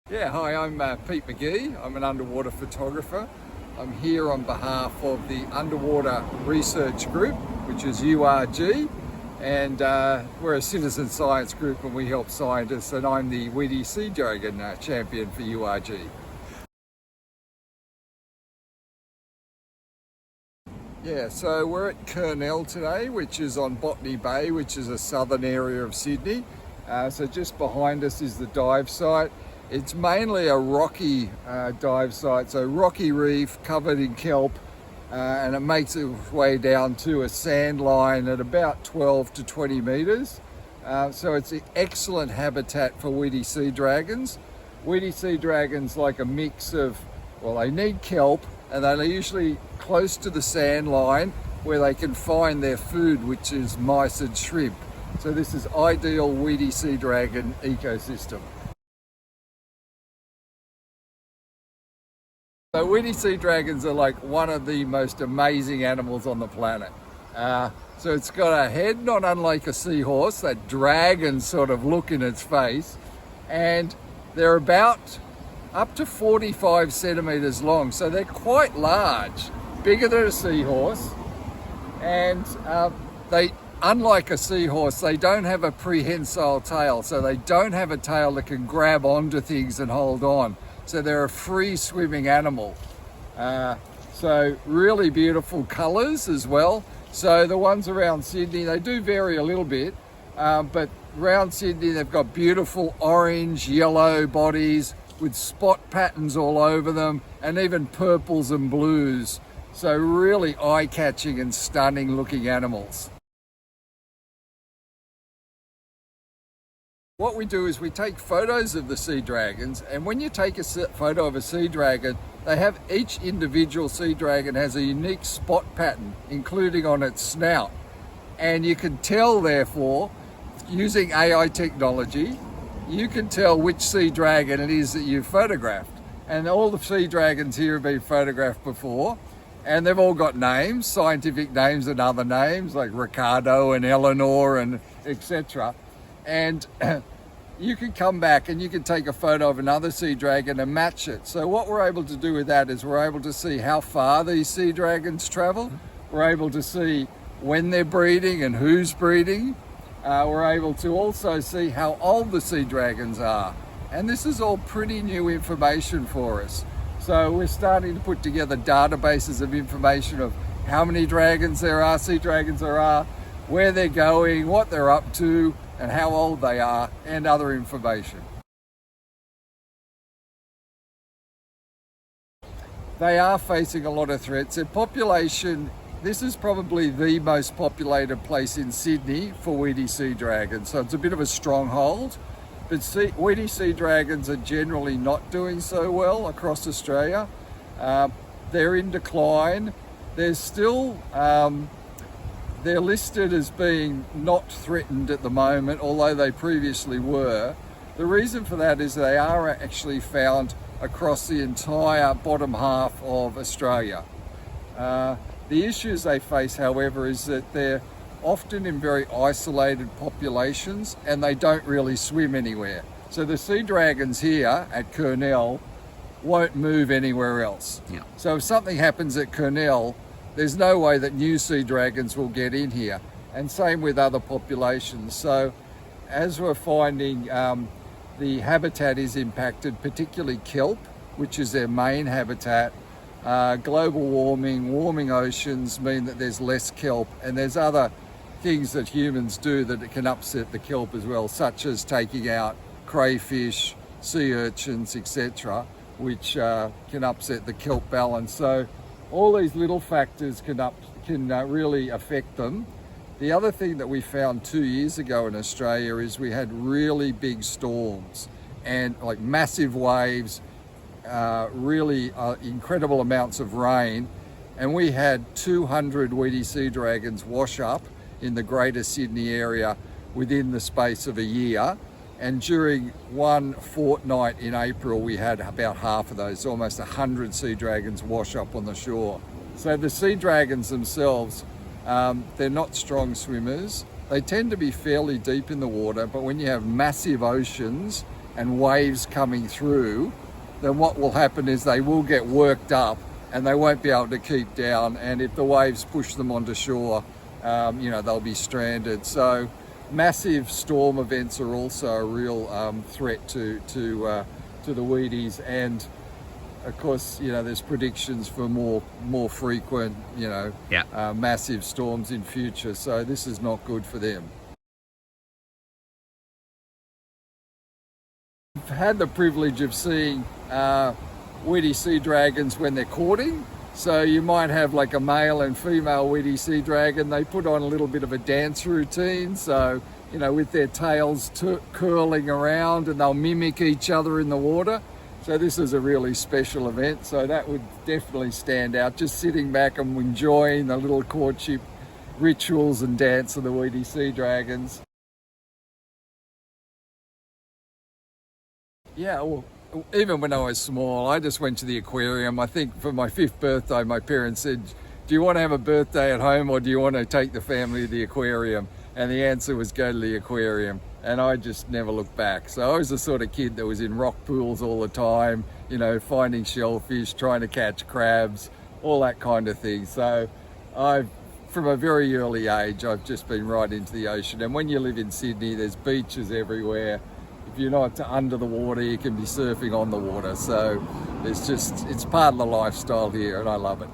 Yeah, hi, I'm Pete McGee. I'm an underwater photographer. I'm here on behalf of the Underwater Research Group, which is URG, and we're a citizen science group and we help scientists, and I'm the Weedy Seadragon champion for URG. Yeah, so we're at Kurnell today, which is on Botany Bay, which is a southern area of Sydney. So just behind us is the dive site. It's mainly a rocky dive site, so rocky reef covered in kelp, and it makes its way down to a sand line at about 12 to 20 metres. So it's an excellent habitat for Weedy Seadragons. Weedy Seadragons like a mix of, well, they need kelp, and they're usually close to the sand line where they can find their food, which is mice and shrimp. So this is ideal Weedy Seadragon ecosystem. So Weedy Seadragons are like one of the most amazing animals on the planet. So it's got a head not unlike a seahorse, that dragon sort of look in its face, and they're about up to 45 centimeters long, so they're quite large, bigger than a seahorse. And they, unlike a seahorse, they don't have a prehensile tail, so they don't have a tail that can grab onto things and hold on. So they're a free swimming animal. So really beautiful colors as well. So the ones around Sydney, they do vary a little bit, but around Sydney they've got beautiful orange, yellow bodies with spot patterns all over them, and even purples and blues. So really eye-catching and stunning looking animals. What we do is we take photos of the sea dragons, and when you take a photo of a sea dragon, each individual sea dragon has a unique spot pattern, including on its snout. And you can tell, therefore, using AI technology, you can tell which sea dragon it is that you've photographed. And all the sea dragons here have been photographed before, and they've all got names, scientific names and other names like Ricardo and Eleanor and etc. And you can come back and you can take a photo of another sea dragon and match it. So what we're able to do with that is we're able to see how far these sea dragons travel. We're able to see when they're breeding and who's breeding. We're able to also see how old the sea dragons are. And this is all pretty new information for us. So we're starting to put together databases of information of how many dragons there are, sea dragons there are, where they're going, what they're up to, and how old they are, and other information. They are facing a lot of threats. Their population, this is probably the most populated place in Sydney for Weedy Seadragons, so it's a bit of a stronghold. But Weedy Seadragons are generally not doing so well across Australia. They're in decline. There's still they're listed as being not threatened at the moment, although they previously were. The reason for that is they are actually found across the entire bottom half of Australia. The issues they face, however, is that they're often in very isolated populations and they don't really swim anywhere. So the sea dragons here at Kurnell won't move anywhere else. Yeah. So if something happens at Kurnell, there's no way that new sea dragons will get in here, and same with other populations. So as we're finding, the habitat is impacted, particularly kelp, which is their main habitat. Global warming, warming oceans mean that there's less kelp, and there's other things that humans do that it can upset the kelp as well, such as taking out crayfish, sea urchins, etc., which can upset the kelp balance. So all these little factors can really affect them. The other thing that we found 2 years ago in Australia is we had really big storms and like massive waves, really incredible amounts of rain, and we had 200 Weedy Seadragons wash up in the Greater Sydney area within the space of a year. And during one fortnight in April, we had about half of those, almost 100 sea dragons wash up on the shore. So the sea dragons themselves, they're not strong swimmers. They tend to be fairly deep in the water, but when you have massive oceans and waves coming through, then what will happen is they will get worked up and they won't be able to keep down. And if the waves push them onto shore, they'll be stranded. So massive storm events are also a real threat to the Weedies. And of course, there's predictions for more frequent, massive storms in future. So this is not good for them. I've had the privilege of seeing Weedy Seadragons when they're courting. So you might have like a male and female Weedy Seadragon. They put on a little bit of a dance routine. So, with their tails curling around, and they'll mimic each other in the water. So this is a really special event. So that would definitely stand out. Just sitting back and enjoying the little courtship rituals and dance of the Weedy Seadragons. Yeah, well, even when I was small, I just went to the aquarium. I think for my 5th birthday, my parents said, do you want to have a birthday at home or do you want to take the family to the aquarium? And the answer was go to the aquarium. And I just never looked back. So I was the sort of kid that was in rock pools all the time, finding shellfish, trying to catch crabs, all that kind of thing. So from a very early age, I've just been right into the ocean. And when you live in Sydney, there's beaches everywhere. If you're not under the water, you can be surfing on the water. So it's part of the lifestyle here, and I love it.